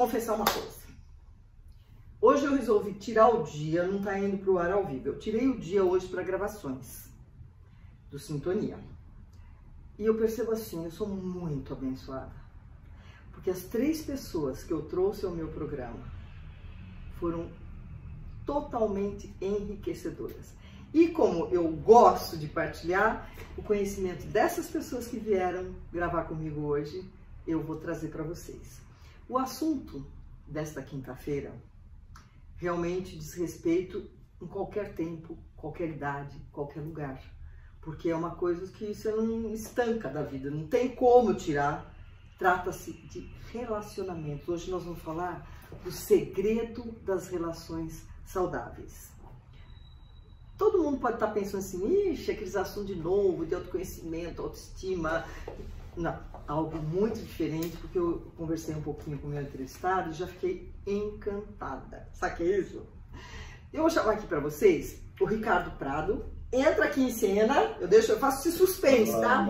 confessar uma coisa. Hoje eu resolvi tirar o dia, não tá indo pro ar ao vivo. Eu tirei o dia hoje para gravações do Sintonia. E eu percebo assim, eu sou muito abençoada. Porque as 3 pessoas que eu trouxe ao meu programa foram totalmente enriquecedoras. E como eu gosto de partilhar o conhecimento dessas pessoas que vieram gravar comigo hoje, eu vou trazer para vocês. O assunto desta quinta-feira realmente diz respeito em qualquer tempo, qualquer idade, qualquer lugar. Porque é uma coisa que você não estanca da vida, não tem como tirar. Trata-se de relacionamentos. Hoje nós vamos falar do segredo das relações saudáveis. Todo mundo pode estar pensando assim, ixi, aqueles assuntos de novo, de autoconhecimento, autoestima. Não, algo muito diferente, porque eu conversei um pouquinho com o meu entrevistado e já fiquei encantada. Sabe o que é isso? Eu vou chamar aqui para vocês o Ricardo Prado. Entra aqui em cena, eu faço esse suspense, tá?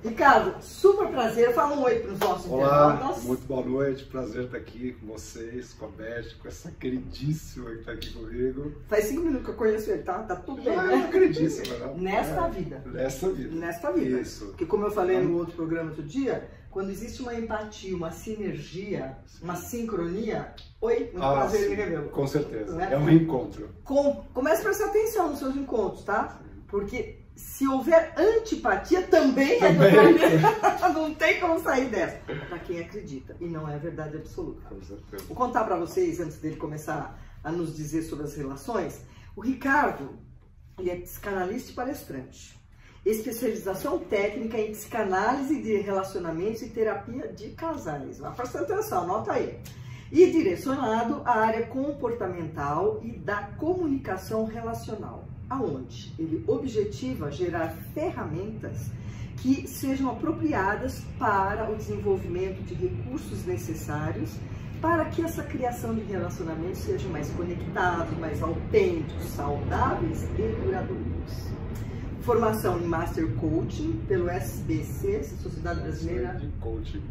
Ricardo, super prazer. Fala um oi para os nossos internautas. Muito boa noite. Prazer estar aqui com vocês, com a Beth, com essa queridíssima que está aqui comigo. Faz 5 minutos que eu conheço ele, tá? Tá tudo bem, né? Queridíssima, não? Nesta vida. Nesta vida. Nesta vida. Isso. Porque como eu falei no outro programa outro dia, quando existe uma empatia, uma sinergia, uma sincronia, oi, muito prazer em revê-lo. Com certeza. Né? É um reencontro. Comece a prestar atenção nos seus encontros, tá? Porque se houver antipatia, também é do não tem como sair dessa. Para quem acredita. E não é verdade absoluta. Com certeza. Vou contar para vocês, antes dele começar a nos dizer sobre as relações. O Ricardo, ele é psicanalista e palestrante. Especialização técnica em psicanálise de relacionamentos e terapia de casais. Vai prestando atenção, anota aí. E direcionado à área comportamental e da comunicação relacional, aonde ele objetiva gerar ferramentas que sejam apropriadas para o desenvolvimento de recursos necessários para que essa criação de relacionamentos sejam mais conectados, mais autênticos, saudáveis e duradouros. Formação em Master Coaching pelo SBC, Sociedade Brasileira de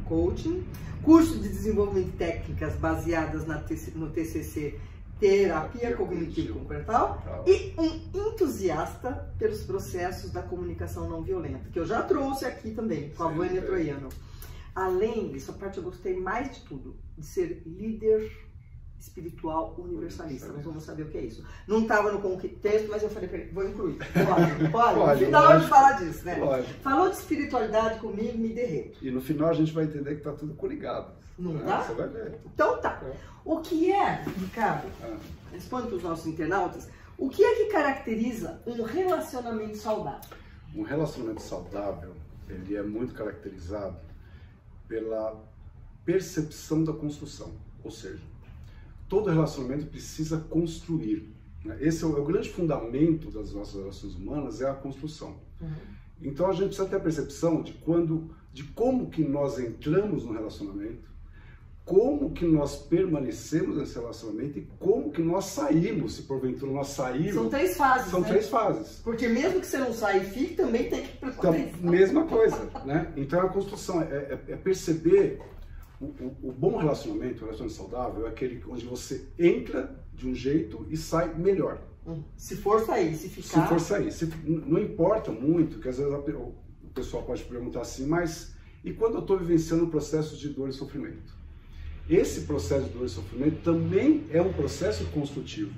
Coaching. Curso de desenvolvimento de técnicas baseadas no TCC Terapia Cognitivo Comportamental. E um entusiasta pelos processos da comunicação não violenta, que eu já trouxe aqui também, com a Vânia Troiano. Além dessa parte, eu gostei mais de tudo, de ser líder espiritual universalista. Nós vamos saber o que é isso. Não estava no contexto, mas eu falei para ele, vou incluir. Pode. No final a gente fala disso, né? Pode. Falou de espiritualidade comigo, me derreto. E no final a gente vai entender que está tudo coligado. Não tá? Você vai ver. Então tá. O que é, Ricardo, responde para os nossos internautas, o que é que caracteriza um relacionamento saudável? Um relacionamento saudável, ele é muito caracterizado pela percepção da construção. Ou seja, todo relacionamento precisa construir. Né? Esse é o grande fundamento das nossas relações humanas, é a construção. Então a gente precisa ter a percepção de como que nós entramos no relacionamento, como que nós permanecemos nesse relacionamento e como que nós saímos, se porventura nós saímos. São 3 fases, São 3 fases. Porque mesmo que você não saia e fique, também tem que então, mesma coisa, né? Então a construção é perceber o bom relacionamento, o relacionamento saudável, é aquele onde você entra de um jeito e sai melhor. Se for sair, se ficar... Se for sair. Não importa muito, que às vezes o pessoal pode perguntar assim, mas e quando eu estou vivenciando um processo de dor e sofrimento? Esse processo de dor e sofrimento também é um processo construtivo.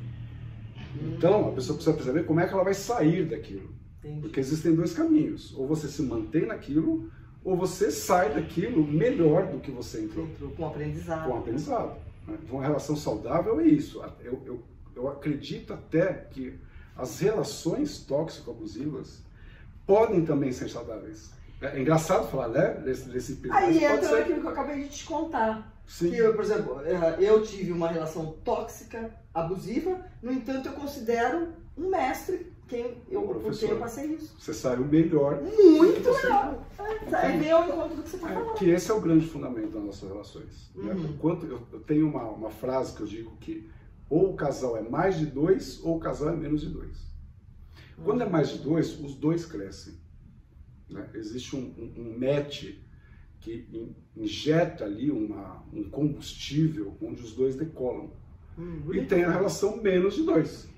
Então, a pessoa precisa perceber como é que ela vai sair daquilo. Entendi. Porque existem 2 caminhos. Ou você se mantém naquilo, ou você sai daquilo melhor do que você entrou. Com aprendizado. Com aprendizado. Né? Então, a relação saudável é isso. Eu acredito até que as relações tóxico-abusivas podem também ser saudáveis. É engraçado falar, né? Desse aí entra aquilo que eu acabei de te contar. Sim. Que eu, por exemplo, eu tive uma relação tóxica, abusiva, no entanto eu considero um mestre quem eu passei isso. Você saiu melhor. Muito melhor. É meu encontro do que você está falando. Que esse é o grande fundamento das nossas relações. Né? Enquanto eu tenho uma frase que eu digo que ou o casal é mais de 2 ou o casal é menos de 2. Quando é mais de 2, os 2 crescem. Né? Existe um match que injeta ali um combustível onde os dois decolam. E tem a relação menos de dois,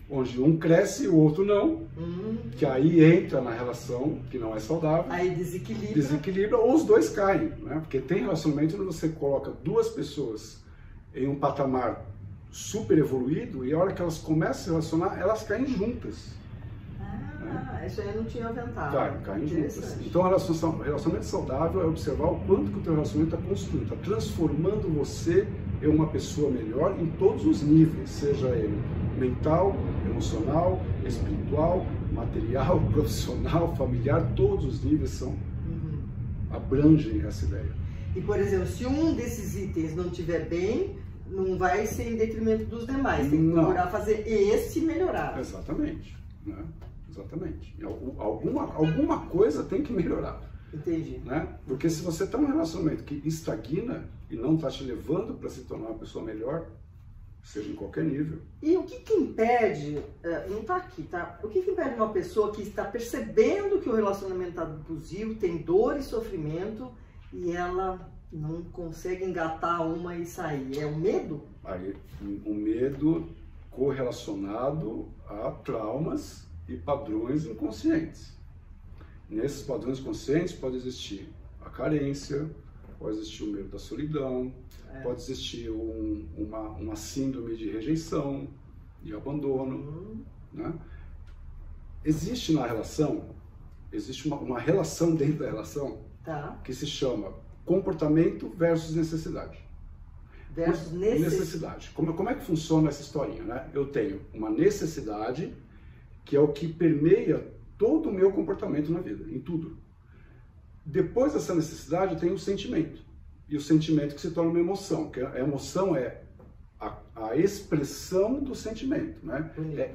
onde um cresce e o outro não, que aí entra na relação que não é saudável. Aí desequilibra ou os dois caem, né? Porque tem relacionamento onde você coloca duas pessoas em um patamar super evoluído e a hora que elas começam a se relacionar, elas caem juntas. Isso aí eu não tinha aventado. Caem juntas. Então, relacionamento saudável é observar o quanto que o teu relacionamento está construindo, está transformando você em uma pessoa melhor em todos os níveis, seja ele mental, emocional, espiritual, material, profissional, familiar, todos os níveis abrangem essa ideia. E, por exemplo, se um desses itens não estiver bem, não vai ser em detrimento dos demais, tem que procurar fazer esse melhorar. Exatamente, né? Exatamente. Alguma coisa tem que melhorar. Entendi. Né? Porque se você está num relacionamento que estagna e não está te levando para se tornar uma pessoa melhor, seja em qualquer nível. E o que impede, não está aqui, tá? O que impede uma pessoa que está percebendo que o relacionamento está abusivo, tem dor e sofrimento, e ela não consegue engatar uma e sair? É o medo? Aí, o medo correlacionado a traumas e padrões inconscientes. Nesses padrões conscientes pode existir a carência, pode existir o medo da solidão, pode existir uma síndrome de rejeição, de abandono. Né? Existe na relação, existe uma relação dentro da relação que se chama comportamento versus necessidade. Versus necessidade. Como é que funciona essa historinha? Né? Eu tenho uma necessidade que é o que permeia todo o meu comportamento na vida, em tudo. Depois dessa necessidade tem o sentimento. E o sentimento que se torna uma emoção, que a emoção é a expressão do sentimento, né?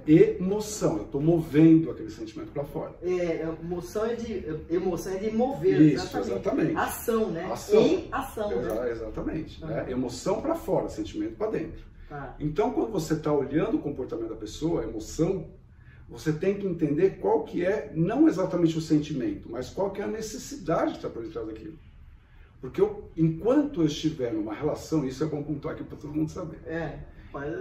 É emoção, eu estou movendo aquele sentimento para fora. Emoção é de mover. Isso, exatamente. Ação, né? Em ação. Exatamente. Né? Emoção para fora, sentimento para dentro. Então, quando você está olhando o comportamento da pessoa, a emoção, você tem que entender qual que é, não exatamente o sentimento, mas qual que é a necessidade que está por detrás daquilo. Porque enquanto eu estiver numa relação, isso é bom pontuar aqui para todo mundo saber.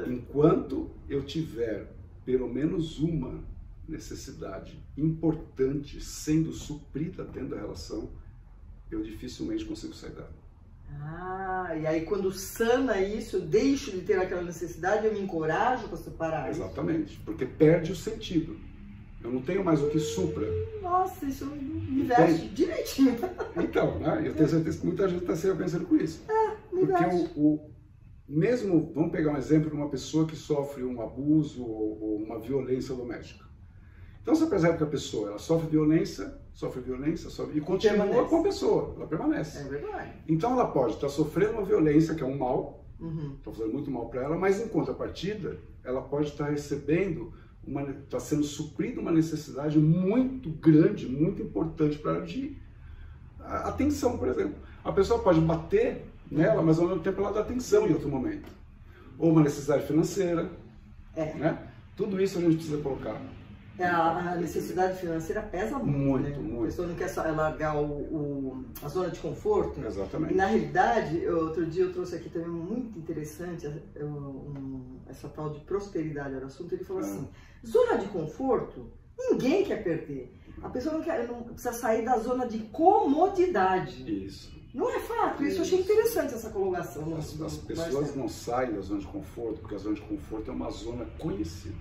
Enquanto eu tiver pelo menos uma necessidade importante sendo suprida dentro da relação, eu dificilmente consigo sair dela. E aí quando sana isso, eu deixo de ter aquela necessidade, eu me encorajo para separar. Exatamente, porque perde o sentido. Eu não tenho mais o que supra. Nossa, isso me veste direitinho. Então, né? Eu tenho certeza que muita gente está se pensando com isso. Porque mesmo, vamos pegar um exemplo de uma pessoa que sofre um abuso ou uma violência doméstica. Então você percebe que a pessoa ela sofre violência e continua com a pessoa, ela permanece. É verdade. Então ela pode estar sofrendo uma violência, que é um mal, está fazendo muito mal para ela, mas em contrapartida, ela pode estar recebendo, está sendo suprida uma necessidade muito grande, muito importante para ela de atenção, por exemplo. A pessoa pode bater nela, mas ao mesmo tempo ela dá atenção em outro momento. Ou uma necessidade financeira, né? Tudo isso a gente precisa colocar. A necessidade financeira pesa muito, né? Muito. A pessoa não quer largar a zona de conforto. Exatamente. E na realidade, outro dia eu trouxe aqui também muito interessante, essa tal de prosperidade era o assunto. Ele falou assim, zona de conforto, ninguém quer perder. A pessoa não precisa sair da zona de comodidade. Isso. Não é fato, isso eu achei interessante essa colocação. As pessoas não saem da zona de conforto, porque a zona de conforto é uma zona conhecida.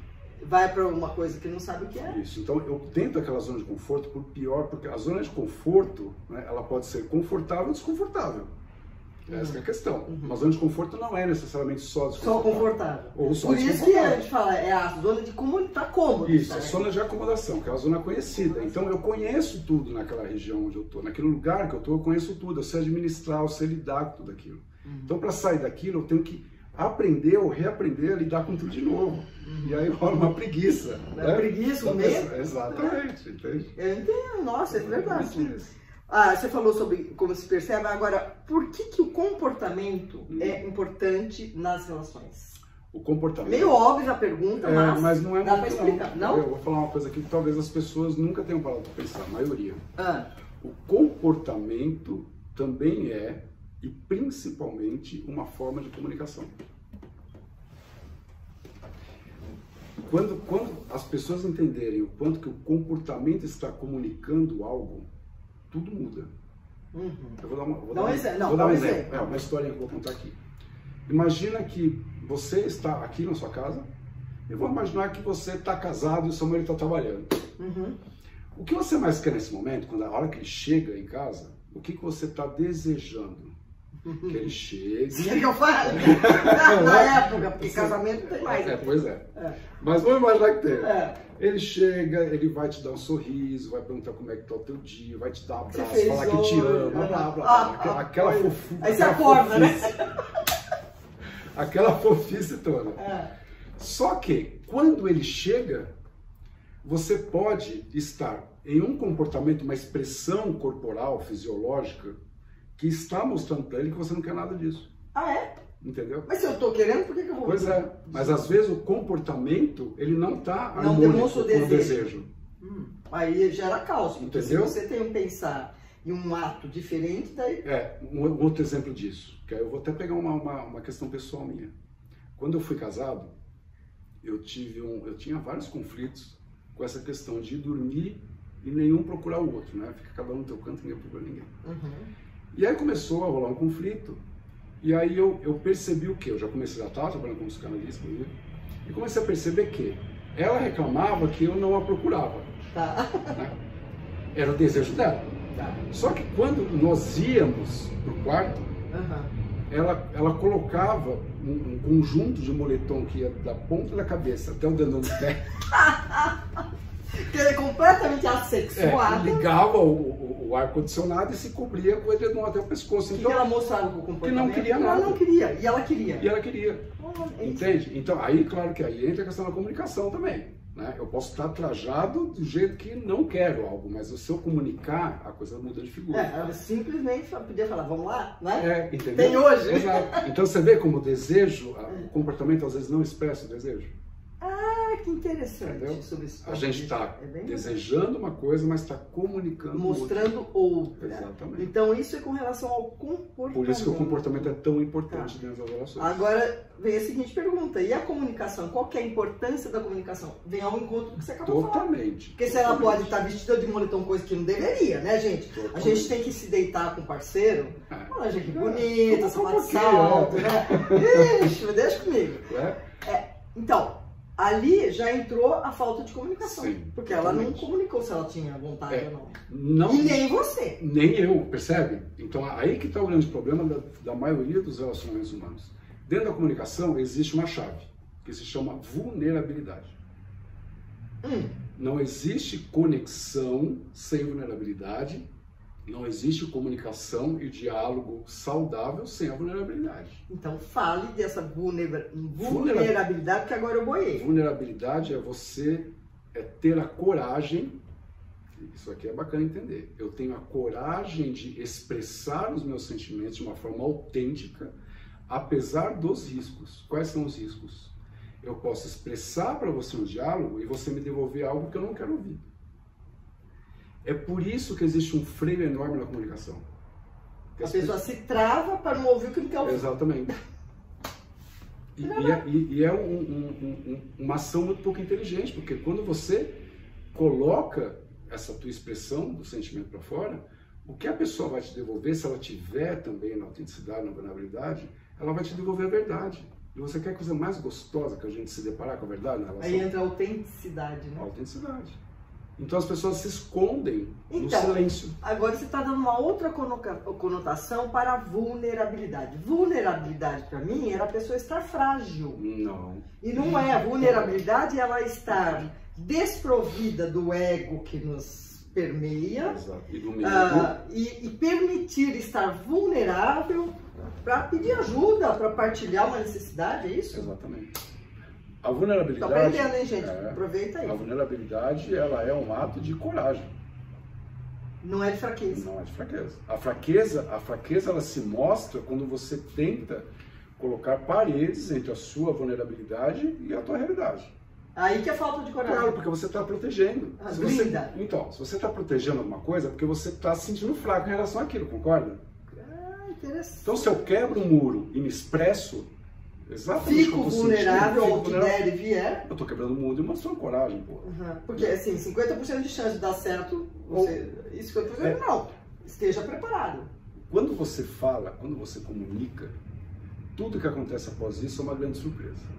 Vai para uma coisa que não sabe o que é. Isso, então eu dentro daquela zona de conforto, por pior, porque a zona de conforto, né, ela pode ser confortável ou desconfortável. Essa é a questão. Uma zona de conforto não é necessariamente só desconfortável. Só confortável. Ou só por isso que a gente fala, é a zona de estar cômodo. Isso, a zona de acomodação, que é a zona conhecida. Então eu conheço tudo naquela região onde eu estou, naquele lugar que eu estou, eu conheço tudo, eu sei administrar, eu sei lidar com tudo aquilo. Então para sair daquilo eu tenho que aprender ou reaprender a lidar com tudo de novo. E aí rola uma preguiça. Né? Preguiça, o medo? Exatamente, entende? Eu entendo, nossa, é verdade. Você falou sobre como se percebe, agora, por que o comportamento é importante nas relações? O comportamento... Meio óbvio a pergunta, mas não é dá muito, para explicar, não? Eu vou falar uma coisa aqui que talvez as pessoas nunca tenham parado para pensar, a maioria. O comportamento também é, e principalmente, uma forma de comunicação. Quando as pessoas entenderem o quanto que o comportamento está comunicando algo, tudo muda. Uhum. Eu vou dar um um exemplo. exemplo. Uma história que eu vou contar aqui. Imagina que você está aqui na sua casa, e vou imaginar que você está casado e o seu marido está trabalhando. Uhum. O que você mais quer nesse momento, quando a hora que ele chega em casa, o que você está desejando? Que ele chegue. Sim, é que eu falo. Na época, porque casamento não tem mais. Pois é. Mas vamos imaginar que tem. É. Ele chega, ele vai te dar um sorriso, vai perguntar como é que tá o teu dia, vai te dar um abraço, fez falar que te ama, blá, blá, blá, aquela fofuça. Aí você acorda, né? Aquela fofice toda. É. Só que, quando ele chega, você pode estar em um comportamento, uma expressão corporal, fisiológica, que está mostrando para ele que você não quer nada disso. Ah, é? Entendeu? Mas se eu tô querendo, por que eu vou? Pois é, mas às vezes o comportamento, ele não está harmônico com o desejo. Aí gera caos, porque entendeu? Se você tem um pensar e um ato diferente, daí... Um outro exemplo disso, que eu vou até pegar uma questão pessoal minha. Quando eu fui casado, eu tinha vários conflitos com essa questão de dormir e nenhum procurar o outro, né? Fica cada um no teu canto e ninguém procura ninguém. Uhum. E aí começou a rolar um conflito, e aí eu percebi o quê? Eu já comecei a estar trabalhando como psicanalista, e comecei a perceber que ela reclamava que eu não a procurava. Tá. Né? Era o desejo dela. Tá. Só que quando nós íamos pro quarto, ela colocava um conjunto de moletom que ia da ponta da cabeça até o dedão do pé. Que ele é completamente assexuado. Ligava o ar-condicionado e se cobria com o dedão até o pescoço. Então, que ela mostrava com o comportamento? Que não queria nada. Ela não queria, e ela queria. E ela queria. Entende? Então, aí, claro que aí entra a questão da comunicação também. Né? Eu posso estar trajado do jeito que não quero algo, mas se eu comunicar, a coisa muda de figura. Ela simplesmente podia falar, vamos lá, né? Entendeu? Tem hoje. Exato. Então você vê como o desejo, o comportamento às vezes não expressa o desejo. Ah, que interessante. Entendeu? Sobre isso. A gente está desejando uma coisa, mas está comunicando mostrando outra. Exatamente. Então isso é com relação ao comportamento. Por isso que o comportamento é tão importante dentro das relações. Agora vem a seguinte pergunta, e a comunicação? Qual que é a importância da comunicação? Vem ao encontro do que você acabou de falar. Totalmente. Porque se ela pode estar vestida de moletom, coisa que não deveria, né, gente? Totalmente. A gente tem que se deitar com o parceiro. Olha, gente, que bonita, sapato pouquinho, salto, né? Ixi, deixa comigo. Então, ali já entrou a falta de comunicação. Sim, porque ela não comunicou se ela tinha vontade ou não. E nem você. Nem eu, percebe? Então aí que está o grande problema da maioria dos relacionamentos humanos. Dentro da comunicação existe uma chave, que se chama vulnerabilidade. Não existe conexão sem vulnerabilidade. Não existe comunicação e diálogo saudável sem a vulnerabilidade. Então fale dessa vulnerabilidade que agora eu boiei. Vulnerabilidade é você ter a coragem, isso aqui é bacana entender, eu tenho a coragem de expressar os meus sentimentos de uma forma autêntica, apesar dos riscos. Quais são os riscos? Eu posso expressar para você um diálogo e você me devolver algo que eu não quero ouvir. É por isso que existe um freio enorme na comunicação. A pessoa se trava para não ouvir o que não quer ouvir. Exatamente. E é uma ação muito pouco inteligente, porque quando você coloca essa tua expressão do sentimento para fora, o que a pessoa vai te devolver, se ela tiver também na autenticidade, na vulnerabilidade, ela vai te devolver a verdade. E você quer a coisa mais gostosa que a gente se deparar com a verdade na relação? Aí entra a autenticidade, né? A autenticidade. Então as pessoas se escondem no silêncio. Agora você está dando uma outra conotação para a vulnerabilidade. Vulnerabilidade, para mim, era a pessoa estar frágil. Não. E não é. A vulnerabilidade, ela estar desprovida do ego que nos permeia. Exato. E do medo. E permitir estar vulnerável para pedir ajuda, para partilhar uma necessidade, é isso? Exatamente. A vulnerabilidade... Tá aprendendo, hein, gente? Aproveita aí. A vulnerabilidade, ela é um ato de coragem. Não é de fraqueza. Não é de fraqueza. A fraqueza ela se mostra quando você tenta colocar paredes entre a sua vulnerabilidade e a tua realidade. Aí que é falta de coragem. Claro, porque você está protegendo. Então, se você está protegendo alguma coisa, é porque você está se sentindo fraco em relação àquilo, concorda? Interessante. Então, se eu quebro um muro e me expresso, exatamente Fico vulnerável ao que der e vier. Eu estou quebrando o muro e mostrando coragem, pô. Porque, assim, 50% de chance de dar certo, isso que eu estou dizendo, não. Esteja preparado. Quando você fala, quando você comunica, tudo que acontece após isso é uma grande surpresa.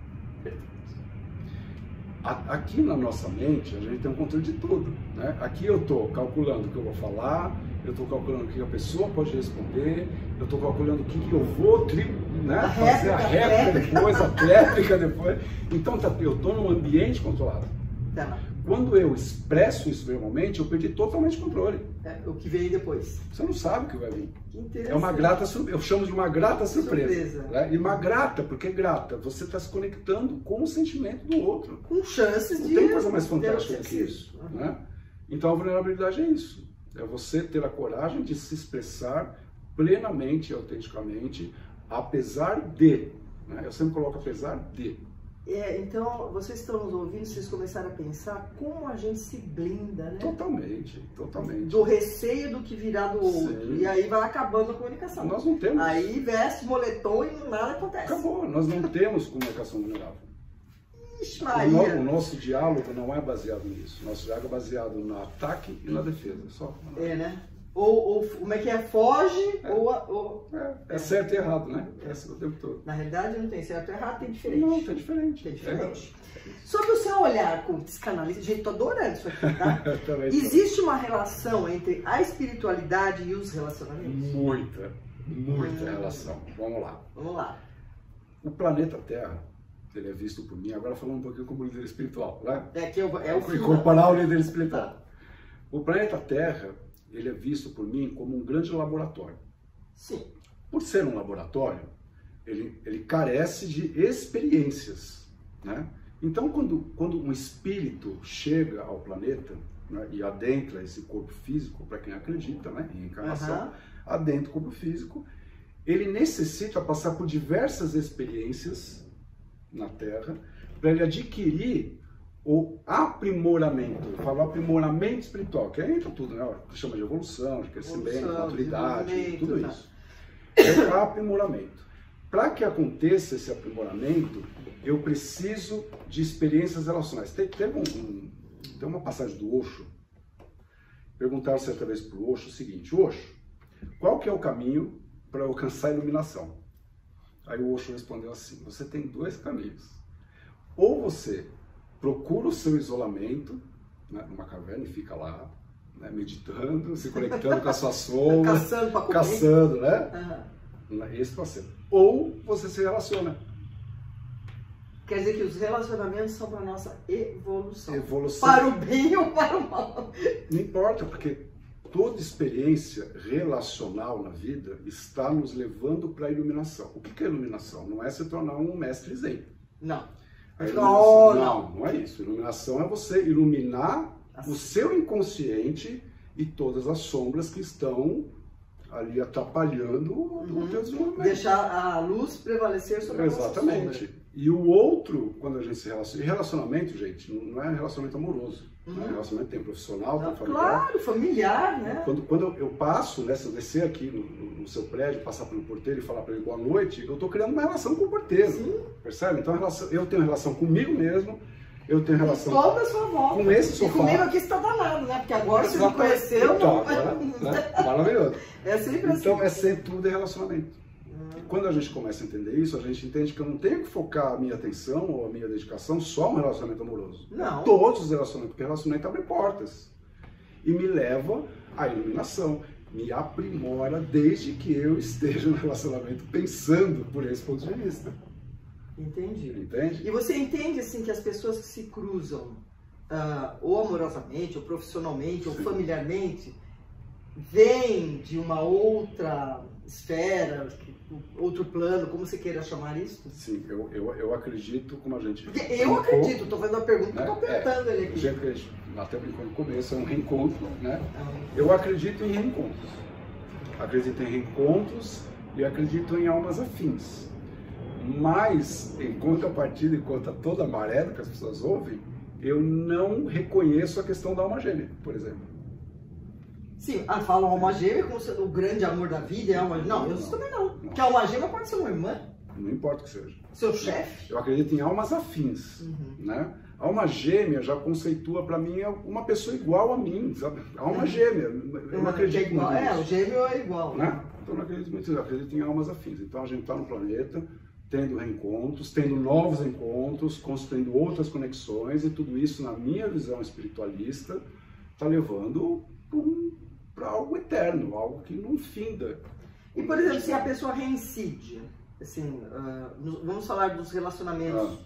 Aqui na nossa mente, a gente tem um controle de tudo, né? Aqui eu estou calculando o que eu vou falar, eu estou calculando o que a pessoa pode responder, eu estou calculando o que eu vou fazer a réplica depois, a tréplica depois. Então, eu estou num ambiente controlado. Tá. Quando eu expresso isso verbalmente, eu perdi totalmente o controle. O que vem depois. Você não sabe o que vai vir. Que interessante. É uma grata surpresa. Eu chamo de uma grata surpresa. Né? E uma grata, porque grata, você está se conectando com o sentimento do outro. Com chances de... Não tem coisa mais fantástica do que isso. Né? Então a vulnerabilidade é isso. É você ter a coragem de se expressar plenamente e autenticamente, apesar de. Né? Eu sempre coloco apesar de. Então, vocês estão nos ouvindo, vocês começaram a pensar como a gente se blinda, né? Totalmente, totalmente. Do receio do que virá do outro. Sim. E aí vai acabando a comunicação. Nós não temos. Aí veste moletom e nada acontece. Acabou, nós não temos comunicação vulnerável. Ixi, Maria. O nosso diálogo não é baseado nisso. O nosso diálogo é baseado no ataque e na defesa. Só. Né? Ou como é que é? Foge ou... É certo e errado, né? É o tempo todo. Na realidade não tem certo e errado, tem diferente. Não, tem diferente. Tem diferente. Sobre o seu olhar como psicanalista, gente, tô adorando isso aqui, tá? Existe uma relação entre a espiritualidade e os relacionamentos? Muita relação. Vamos lá. Vamos lá. O planeta Terra, ele é visto por mim, agora falando um pouquinho como líder espiritual, né? Incorporar o líder espiritual. Tá. O planeta Terra, ele é visto por mim como um grande laboratório. Sim. Por ser um laboratório, ele carece de experiências, né? Então, quando um espírito chega ao planeta, né, e adentra esse corpo físico, para quem acredita, né, em reencarnação, adentra o corpo físico, ele necessita passar por diversas experiências na Terra para ele adquirir o aprimoramento. Eu falo aprimoramento espiritual, que entra tudo, né? Que chama de evolução, de crescimento, maturidade, tudo isso. É aprimoramento. Para que aconteça esse aprimoramento, eu preciso de experiências relacionais. Tem uma passagem do Osho. Perguntaram certa vez para o Osho o seguinte: Osho, qual que é o caminho para alcançar a iluminação? Aí o Osho respondeu assim: você tem dois caminhos. Ou você procura o seu isolamento, né, numa caverna e fica lá, né, meditando, se conectando com a sua sombra, caçando, né? Esse processo. Ou você se relaciona. Quer dizer que os relacionamentos são para a nossa evolução. Evolução. Para o bem ou para o mal. Não importa, porque toda experiência relacional na vida está nos levando para a iluminação. O que é iluminação? Não é se tornar um mestre zen. Não. Não é isso. Iluminação é você iluminar o seu inconsciente e todas as sombras que estão ali atrapalhando o teu desenvolvimento. Deixar a luz prevalecer sobre a nossa sombra. Exatamente. E o outro, quando a gente se relaciona... E relacionamento, gente, não é relacionamento amoroso. Né? Relacionamento tem profissional, tem familiar. Claro, familiar, né? Quando eu passo, né, se eu descer aqui no seu prédio, passar pelo porteiro e falar para ele boa noite, eu estou criando uma relação com o porteiro. Sim. Percebe? Então eu tenho relação comigo mesmo, eu tenho relação toda a sua volta. Com esse sofá. E comigo aqui está danado, né? Porque agora você me conheceu... Então, agora, né? Maravilhoso. É sempre assim. Então é sempre tudo em relacionamento. Quando a gente começa a entender isso, a gente entende que eu não tenho que focar a minha atenção ou a minha dedicação só no relacionamento amoroso. Não. Todos os relacionamentos, porque relacionamento abre portas. E me leva à iluminação, me aprimora desde que eu esteja no relacionamento pensando por esse ponto de vista. Entendi. Entende? E você entende assim que as pessoas que se cruzam, ou amorosamente, ou profissionalmente, ou familiarmente, vêm de uma outra esfera, outro plano, como você queira chamar isso? Sim, eu acredito como a gente... Eu acredito, estou fazendo a pergunta, né? Estou apertando ele aqui. Até brincou no começo, é um reencontro, né? Eu acredito em reencontros. Acredito em reencontros e acredito em almas afins. Mas, em contrapartida, enquanto a toda a maré que as pessoas ouvem, eu não reconheço a questão da alma gêmea, por exemplo. Sim, falam alma gêmea como o grande amor da vida, é alma... Não, eu também não. Porque a alma gêmea pode ser uma irmã. Não importa o que seja. Seu chefe. Eu acredito em almas afins, né? A alma gêmea já conceitua para mim uma pessoa igual a mim, sabe? A alma gêmea, eu não acredito muito nisso. O gêmeo é igual. Né? Então eu não acredito muito nisso, eu acredito em almas afins. Então a gente está no planeta, tendo reencontros, tendo novos encontros, construindo outras conexões, e tudo isso, na minha visão espiritualista, está levando para algo eterno, algo que não finda. E, por exemplo, se a pessoa reincide, assim, vamos falar dos relacionamentos,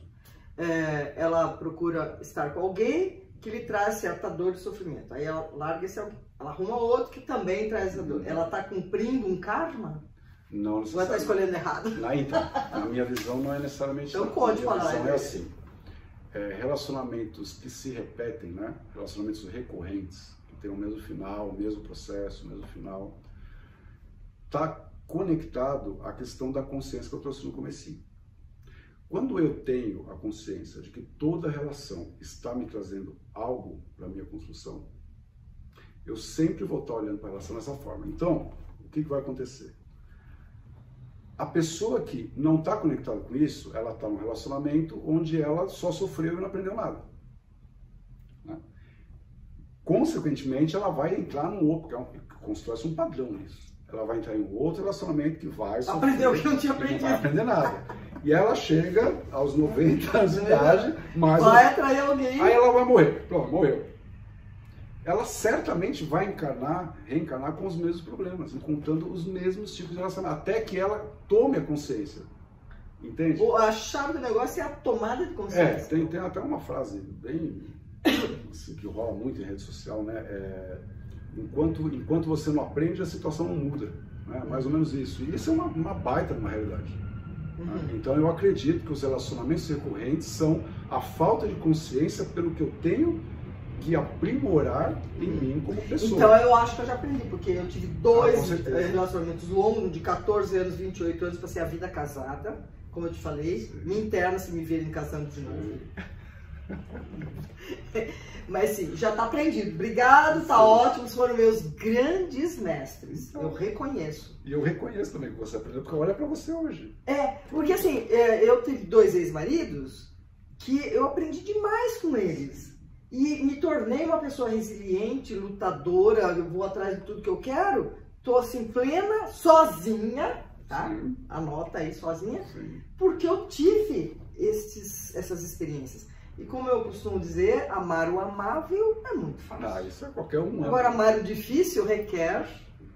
ela procura estar com alguém que lhe traz certa dor e sofrimento, aí ela larga esse alguém, ela arruma outro que também traz essa dor, ela está cumprindo um karma? Não necessariamente. Ou ela está escolhendo errado? Então, na minha visão não é necessariamente então, pode falar. A minha visão é assim, relacionamentos que se repetem, né? Relacionamentos recorrentes, que têm o mesmo final, o mesmo processo, o mesmo final, está conectado à questão da consciência que eu trouxe no comecinho. Quando eu tenho a consciência de que toda relação está me trazendo algo para a minha construção, eu sempre vou estar olhando para a relação dessa forma. Então, o que vai acontecer? A pessoa que não está conectada com isso, ela está num relacionamento onde ela só sofreu e não aprendeu nada. Né? Consequentemente, ela vai entrar num outro, porque constrói-se um padrão nisso. Ela vai entrar em um outro relacionamento que vai sofrer, aprendeu que não tinha aprendido. Não vai aprender nada. E ela chega aos 90 anos de idade, mas vai atrair alguém. Aí ela vai morrer. Pronto, morreu. Ela certamente vai reencarnar com os mesmos problemas, encontrando os mesmos tipos de relacionamento, até que ela tome a consciência. Entende? A chave do negócio é a tomada de consciência. Tem até uma frase bem assim, que rola muito em rede social, né? Enquanto você não aprende, a situação não muda. Né? Mais ou menos isso. E isso é uma baita de uma realidade. Né? Então eu acredito que os relacionamentos recorrentes são a falta de consciência pelo que eu tenho que aprimorar em mim como pessoa. Então eu acho que eu já aprendi, porque eu tive dois relacionamentos longos, de 14 anos, 28 anos, passei a vida casada, como eu te falei. Sim. Me interna se me verem casando de novo. Mas sim, já tá aprendido. Obrigado, tá ótimo, foram meus grandes mestres. Então, eu reconheço. E eu reconheço também que você aprendeu, porque olha pra você hoje. Porque assim, eu tive 2 ex-maridos que eu aprendi demais com eles. E me tornei uma pessoa resiliente, lutadora, eu vou atrás de tudo que eu quero. Tô assim, plena, sozinha, tá? Sim. Anota aí, sozinha. Sim. Porque eu tive essas experiências. E como eu costumo dizer, amar o amável é muito fácil. Isso é qualquer um. Agora, amar o difícil requer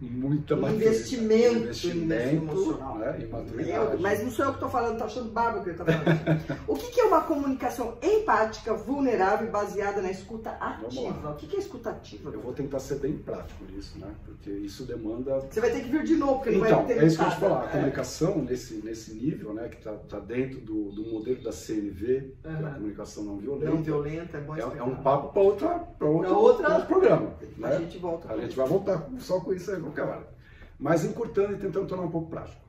muita investimento emocional. Né? E maturidade. Mas não sou eu que estou falando, tá achando bárbaro que ele está falando. O que é uma comunicação empática, vulnerável e baseada na escuta ativa? O que é escuta ativa? Eu vou tentar ser bem prático nisso, né? Porque isso demanda... Você vai ter que vir de novo, porque então, não vai ter é isso que eu vou te falar. A comunicação nesse nível, né? Que está dentro do modelo da CNV, que é a comunicação não violenta. Não violenta, é bom explicar. É um papo para outro programa. A Né? gente volta. A gente vai voltar só com isso aí. Mas encurtando e tentando tornar um pouco prático.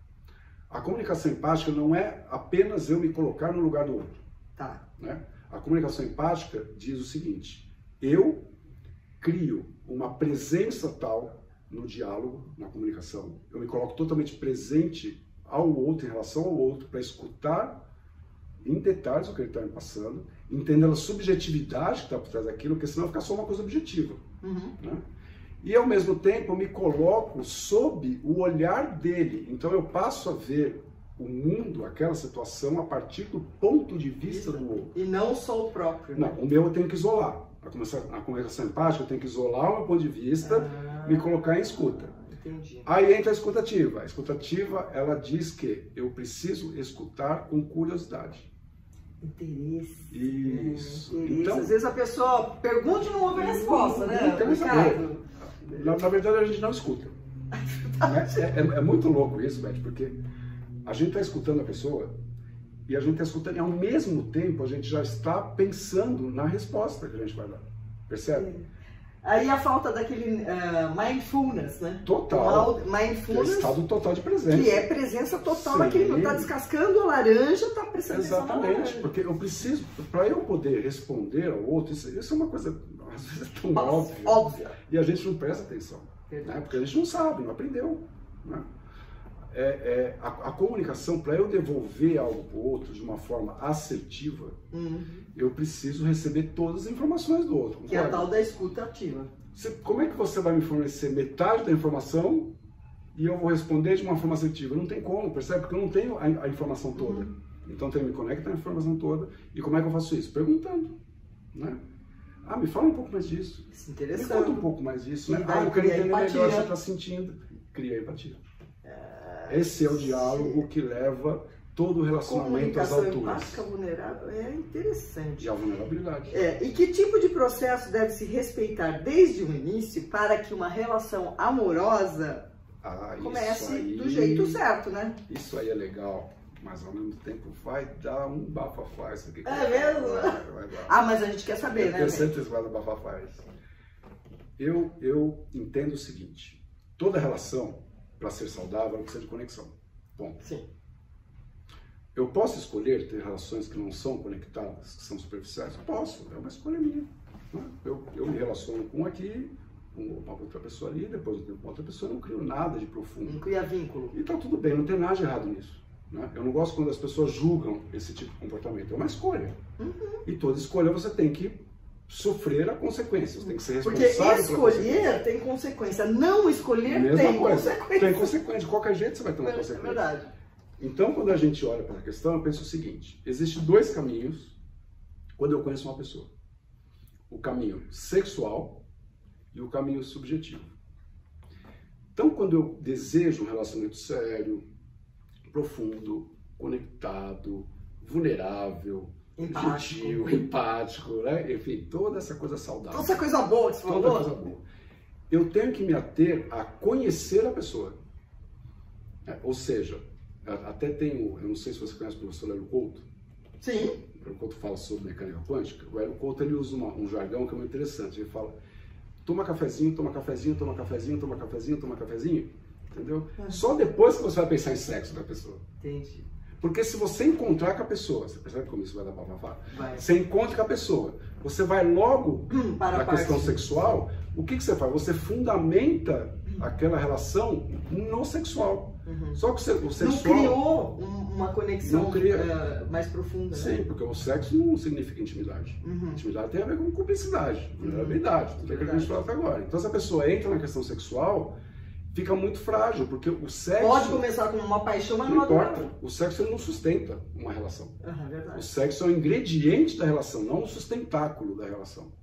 A comunicação empática não é apenas eu me colocar no lugar do outro. Tá. Né? A comunicação empática diz o seguinte: eu crio uma presença tal no diálogo, na comunicação, eu me coloco totalmente presente ao outro, em relação ao outro, para escutar em detalhes o que ele está me passando, entendendo a subjetividade que está por trás daquilo, porque senão fica só uma coisa objetiva. Né? E ao mesmo tempo eu me coloco sob o olhar dele. Então eu passo a ver o mundo, aquela situação, a partir do ponto de vista do outro. E não só o próprio. Né? Não, o meu eu tenho que isolar. A comunicação empática eu tenho que isolar o meu ponto de vista, me colocar em escuta. Entendi. Aí entra a escuta ativa. A escuta ativa, ela diz que eu preciso escutar com curiosidade. Interesse. Isso. Interesse. Então, às vezes a pessoa pergunta e não ouve a resposta, né? Na verdade, a gente não escuta. É muito louco isso, Beth, porque a gente está escutando a pessoa e a gente está escutando e ao mesmo tempo a gente já está pensando na resposta que a gente vai dar. Percebe? Aí a falta daquele mindfulness, né? Total. Mindfulness. Que é estado total de presença. Que é presença total naquele que está descascando a laranja, está prestando atenção na laranja. Exatamente, porque eu preciso, para eu poder responder ao outro, isso é uma coisa, às vezes, é tão óbvia. E a gente não presta atenção. né? Porque a gente não sabe, não aprendeu. Né? A comunicação, para eu devolver algo para o outro de uma forma assertiva, eu preciso receber todas as informações do outro. Que é a tal da escuta ativa. Como é que você vai me fornecer metade da informação e eu vou responder de uma forma assertiva? Não tem como, percebe? Porque eu não tenho a informação toda. Então eu tenho que me conectar a informação toda. E como é que eu faço isso? Perguntando. Né? Ah, me fala um pouco mais disso. Isso é interessante. Me conta um pouco mais disso. Né? Ah, eu quero entender melhor o que você está sentindo. Cria empatia. Esse é o diálogo que leva todo o relacionamento às alturas. Comunicação empática vulnerável é interessante. E a vulnerabilidade. E que tipo de processo deve se respeitar desde o início para que uma relação amorosa comece do jeito certo, né? Isso aí é legal, mas ao mesmo tempo vai dar um bafafá isso aqui. É mesmo? Vai dar. Ah, mas a gente quer saber, né? Eu sempre vai dar bafafá isso. Eu entendo o seguinte, toda relação, para ser saudável, ela precisa de conexão. Bom. Sim. Eu posso escolher ter relações que não são conectadas, que são superficiais? Posso, é uma escolha minha. Né? Eu me relaciono com um aqui, com uma outra pessoa ali, depois eu tenho com outra pessoa, eu não crio nada de profundo. Não cria vínculo. E tá tudo bem, não tem nada de errado nisso. Né? Eu não gosto quando as pessoas julgam esse tipo de comportamento, é uma escolha. E toda escolha você tem que sofrer a consequência, você tem que ser responsável. Porque escolher tem consequência, não escolher tem consequência. Tem consequência, de qualquer jeito você vai ter uma consequência. É verdade. Então, quando a gente olha para a questão, eu penso o seguinte, existem dois caminhos quando eu conheço uma pessoa. O caminho sexual e o caminho subjetivo. Então, quando eu desejo um relacionamento sério, profundo, conectado, vulnerável, gentil, empático, né? Enfim, toda essa coisa saudável. Toda essa coisa boa que você falou. Toda coisa boa. Eu tenho que me ater a conhecer a pessoa. Ou seja, até tem, eu não sei se você conhece o professor Hélio Couto. Sim. O Hélio Couto fala sobre mecânica quântica. O Hélio Couto ele usa um jargão que é muito interessante. Ele fala, toma cafezinho, toma cafezinho, toma cafezinho, toma cafezinho, toma cafezinho. Entendeu? Só depois que você vai pensar em sexo da pessoa. Entendi. Porque se você encontrar com a pessoa, você percebe como isso vai dar bafafá? Você encontra com a pessoa, você vai logo para a questão sexual, o que você faz? Você fundamenta aquela relação no sexual. Só que o sexual... Não criou uma conexão mais profunda, né? Sim, porque o sexo não significa intimidade. Intimidade tem a ver com cumplicidade, vulnerabilidade, tudo aquilo que a gente falou até agora. Então, se a pessoa entra na questão sexual, fica muito frágil, porque o sexo... Pode começar com uma paixão, mas não importa. O sexo ele não sustenta uma relação. Verdade. O sexo é o ingrediente da relação, não o sustentáculo da relação.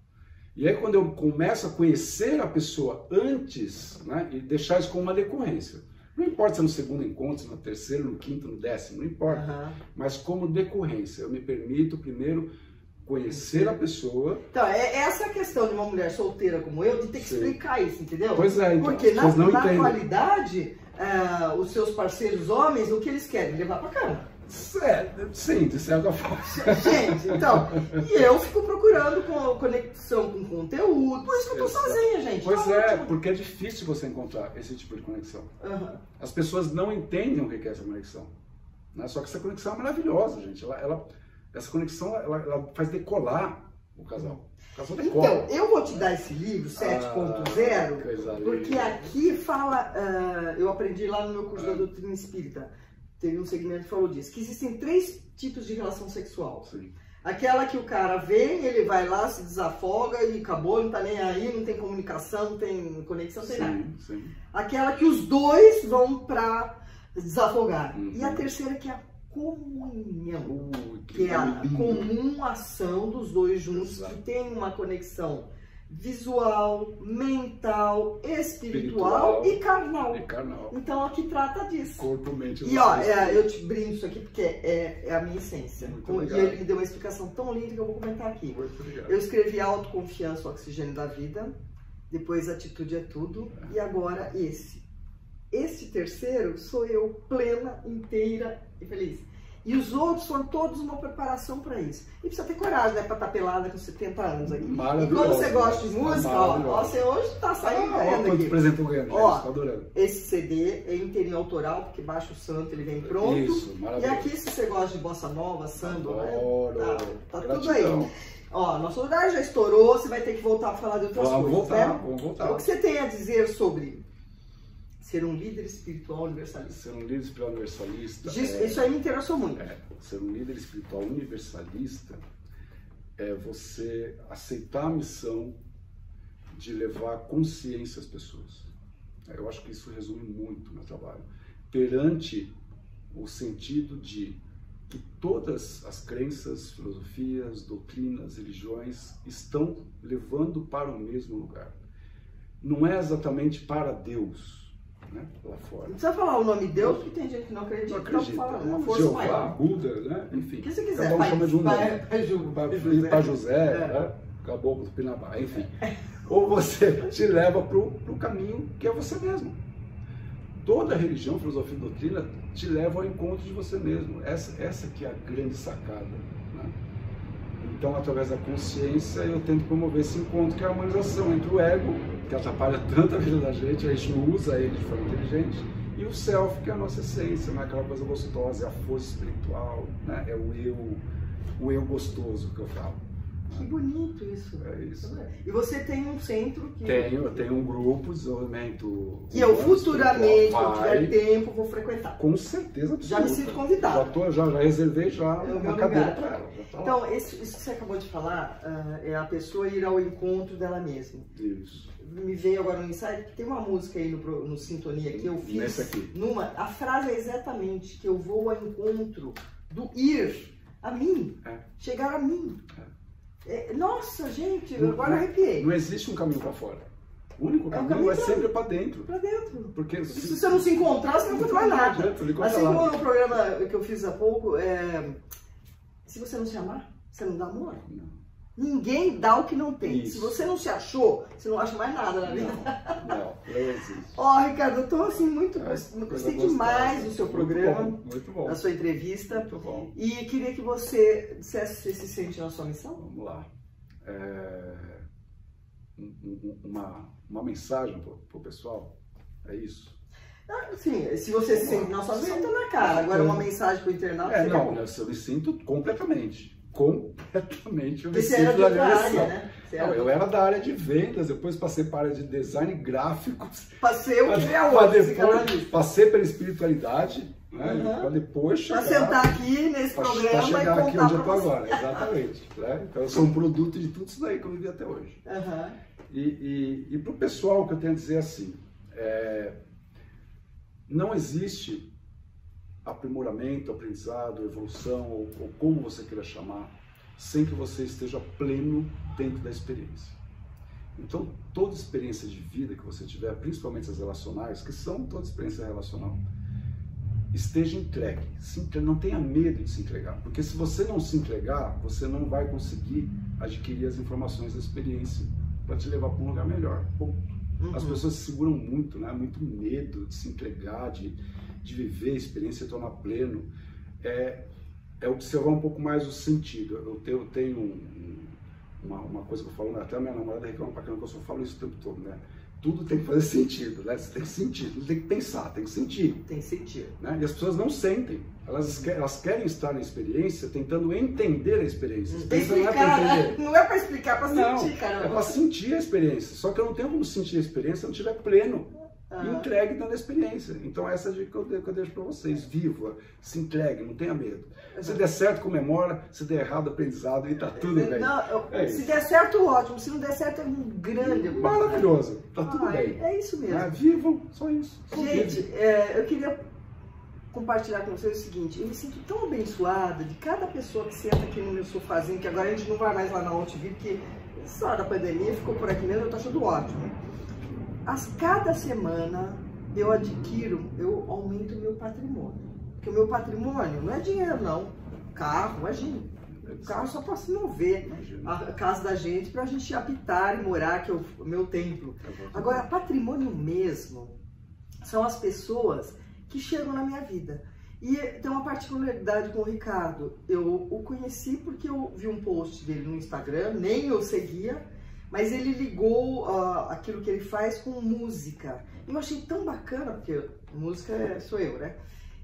E aí quando eu começo a conhecer a pessoa antes, né, e deixar isso como uma decorrência. Não importa se é no segundo encontro, se é no terceiro, no quinto, no décimo, não importa. Mas como decorrência, eu me permito primeiro conhecer a pessoa. Então, essa é a questão de uma mulher solteira como eu, de ter que explicar isso, entendeu? Pois é, então, porque na atualidade, os seus parceiros homens, o que eles querem? Levar pra cama. Sim, de certa forma. Gente, então, e eu fico procurando conexão com conteúdo, por isso que eu tô sozinha, gente. Pois porque é difícil você encontrar esse tipo de conexão. As pessoas não entendem o que é essa conexão. Né? Só que essa conexão é maravilhosa, gente. Essa conexão, ela faz decolar o casal. O casal decola. Então, eu vou te dar esse livro, 7.0, porque aqui fala, eu aprendi lá no meu curso da doutrina espírita, teve um segmento que falou disso, que existem 3 tipos de relação sexual. Sim. Aquela que o cara vem, ele vai lá, se desafoga e acabou, não tá nem aí, não tem comunicação, não tem conexão, não tem nada. Sim. Aquela que os dois vão pra desafogar. E a terceira que é a comunhão, que é a comum ação dos dois juntos, que tem uma conexão visual, mental, espiritual e carnal. Então aqui trata disso. Corpo, mente, e ó, eu te brindo isso aqui porque é a minha essência. E ele me deu uma explicação tão linda que eu vou comentar aqui. Eu escrevi Autoconfiança, o Oxigênio da Vida, depois Atitude é Tudo, e agora esse. Esse terceiro sou eu, plena, inteira e feliz. E os outros foram todos uma preparação para isso. E precisa ter coragem, né? Para estar pelada com 70 anos aqui. E quando você gosta de música, ó, você hoje está saindo ganhando aqui. Ó, adorando. Esse CD é inteirinho autoral, porque Baixo Santo ele vem pronto. Isso, e aqui, se você gosta de bossa nova, samba, adoro. Tá tudo aí. Ó, nosso horário já estourou, você vai ter que voltar a falar de outras coisas, voltar, né? Vamos voltar. O que você tem a dizer sobre ser um líder espiritual universalista? Ser um líder espiritual universalista... Isso aí me interessou muito. Ser um líder espiritual universalista é você aceitar a missão de levar consciência às pessoas. Eu acho que isso resume muito o meu trabalho. Perante o sentido de que todas as crenças, filosofias, doutrinas, religiões estão levando para o mesmo lugar. Não é exatamente para Deus, né, lá fora. Não precisa falar o nome de Deus, porque tem gente que não acredita. Não acredita. Então, fala uma força Jeová, maior. Buda, né? Enfim. O que você quiser. Cada um chama de um nome. Pai José, né? Caboclo do Pinabá, enfim. Ou você te leva para o caminho que é você mesmo. Toda religião, filosofia e doutrina te leva ao encontro de você mesmo. Essa que é a grande sacada, né? Então, através da consciência, eu tento promover esse encontro, que é a harmonização entre o ego, que atrapalha tanto a vida da gente, a gente não usa ele de forma inteligente, e o self, que é a nossa essência, né? Aquela coisa gostosa, é a força espiritual, né? É o eu gostoso que eu falo. Que bonito isso. É isso. E você tem um centro que... Eu tenho um grupo de desenvolvimento... Que eu futuramente, quando tiver tempo, vou frequentar. Com certeza absoluta. Já me sinto convidado. Já reservei uma cadeira para ela. Então, isso que você acabou de falar, é a pessoa ir ao encontro dela mesma. Isso. Me veio agora um insight, que tem uma música aí no Sintonia que eu fiz. Nessa aqui. A frase é exatamente que eu vou ao encontro do ir a mim, chegar a mim. Nossa, gente, agora arrepiei. Não existe um caminho para fora. O único caminho é sempre para dentro. Para dentro. Porque se você não se encontrar, você não vai fazer nada. Assim como no programa que eu fiz há pouco, se você não se amar, você não dá amor. Não. Ninguém dá o que não tem. Isso. Se você não se achou, você não acha mais nada na vida. Não existe. Ricardo, eu tô assim gostei demais do seu programa, muito bom. da sua entrevista. Muito bom. E queria que você dissesse se você se sente na sua missão. Vamos lá. Uma mensagem para o pessoal, é isso? Sim, se você se sente na sua missão, tá na cara. Agora uma mensagem para o internauta. Eu me sinto completamente. Eu me sinto era da minha área, né? Eu era da área de vendas, depois passei para a área de design gráfico. Passei o que é outro, passei pela espiritualidade, né? Para depois chegar... Para sentar aqui nesse programa para chegar e aqui contar onde eu estou você. agora, exatamente. Né? Então eu sou um produto de tudo isso daí que eu vivi até hoje. E para o pessoal, o que eu tenho a dizer assim, não existe aprimoramento, aprendizado, evolução, ou como você queira chamar, sem que você esteja pleno dentro da experiência. Então, toda experiência de vida que você tiver, principalmente as relacionais, que são toda experiência relacional, esteja entregue. Não tenha medo de se entregar, porque se você não se entregar, você não vai conseguir adquirir as informações da experiência para te levar para um lugar melhor. As pessoas se seguram muito, né? Muito medo de se entregar, de viver a experiência e tornar pleno, é observar um pouco mais o sentido. Eu tenho uma coisa que eu falo, até a minha namorada reclama pra caramba que eu só falo isso o tempo todo, né? Tudo tem que fazer sentido, né? Você tem que sentir, tudo tem que pensar, tem que sentir. Tem que sentir. Né? E as pessoas não sentem, elas querem estar na experiência tentando entender a experiência. Não é para explicar, é para sentir, caramba. É para sentir a experiência, só que eu não tenho como sentir a experiência se eu não estiver pleno. Entregue dentro da experiência. Então essa é a dica que eu deixo para vocês. Viva, se entregue, não tenha medo. Se der certo, comemora. Se der errado, aprendizado e tá tudo bem. Se der certo, ótimo. Se não der certo, é um grande... Maravilhoso. Tá tudo bem. É isso mesmo. Vivam, só isso. Gente, eu queria compartilhar com vocês o seguinte. Eu me sinto tão abençoada de cada pessoa que senta aqui no meu sofazinho, que agora a gente não vai mais lá na OutView, porque só da pandemia ficou por aqui mesmo, eu tô achando ótimo. Cada semana eu aumento o meu patrimônio. Porque o meu patrimônio não é dinheiro, não. Carro, imagina. O carro só para se mover. A casa da gente, para a gente habitar e morar, que é o meu templo. Agora, patrimônio mesmo são as pessoas que chegam na minha vida. E tem uma particularidade com o Ricardo. Eu o conheci porque eu vi um post dele no Instagram, nem eu seguia, mas ele ligou aquilo que ele faz com música. Eu achei tão bacana, porque música sou eu, né?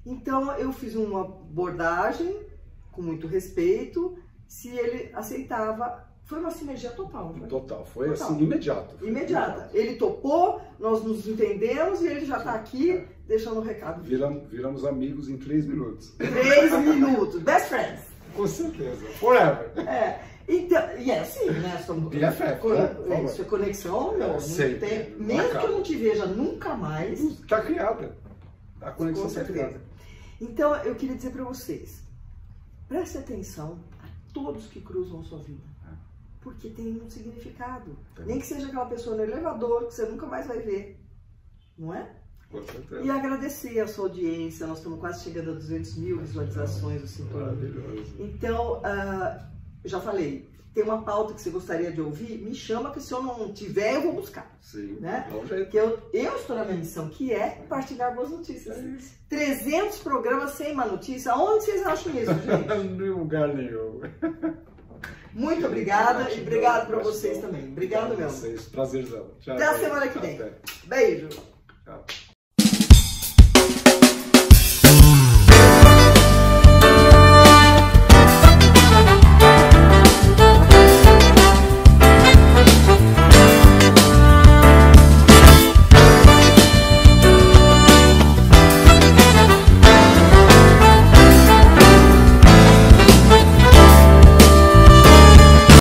Então eu fiz uma abordagem com muito respeito, se ele aceitava Foi uma sinergia total, não foi? Total, foi Total. assim, imediato. Imediata. Ele topou, nós nos entendemos e ele já está aqui deixando um recado. Viramos amigos em 3 minutos. 3 minutos. Best friends. Com certeza. Forever. Então, e é assim, né? Isso é conexão, meu. Sempre. Mesmo que eu não te veja nunca mais. Está criada. A conexão está criada. Então, eu queria dizer para vocês, preste atenção a todos que cruzam a sua vida. Porque tem um significado. Nem que seja aquela pessoa no elevador que você nunca mais vai ver. Não é? Com certeza. E agradecer a sua audiência. Nós estamos quase chegando a 200 mil visualizações do Sintonia. Maravilhoso. Então, eu já falei, tem uma pauta que você gostaria de ouvir? Me chama, que se eu não tiver, eu vou buscar. Sim, né? Porque eu estou na minha missão, que é compartilhar boas notícias. 300 programas sem má notícia. Onde vocês acham isso, gente? Em lugar nenhum. Muito obrigada e obrigado para vocês também. Obrigado mesmo. Prazerzão. Tchau. Até a semana que vem. Beijo. Tchau.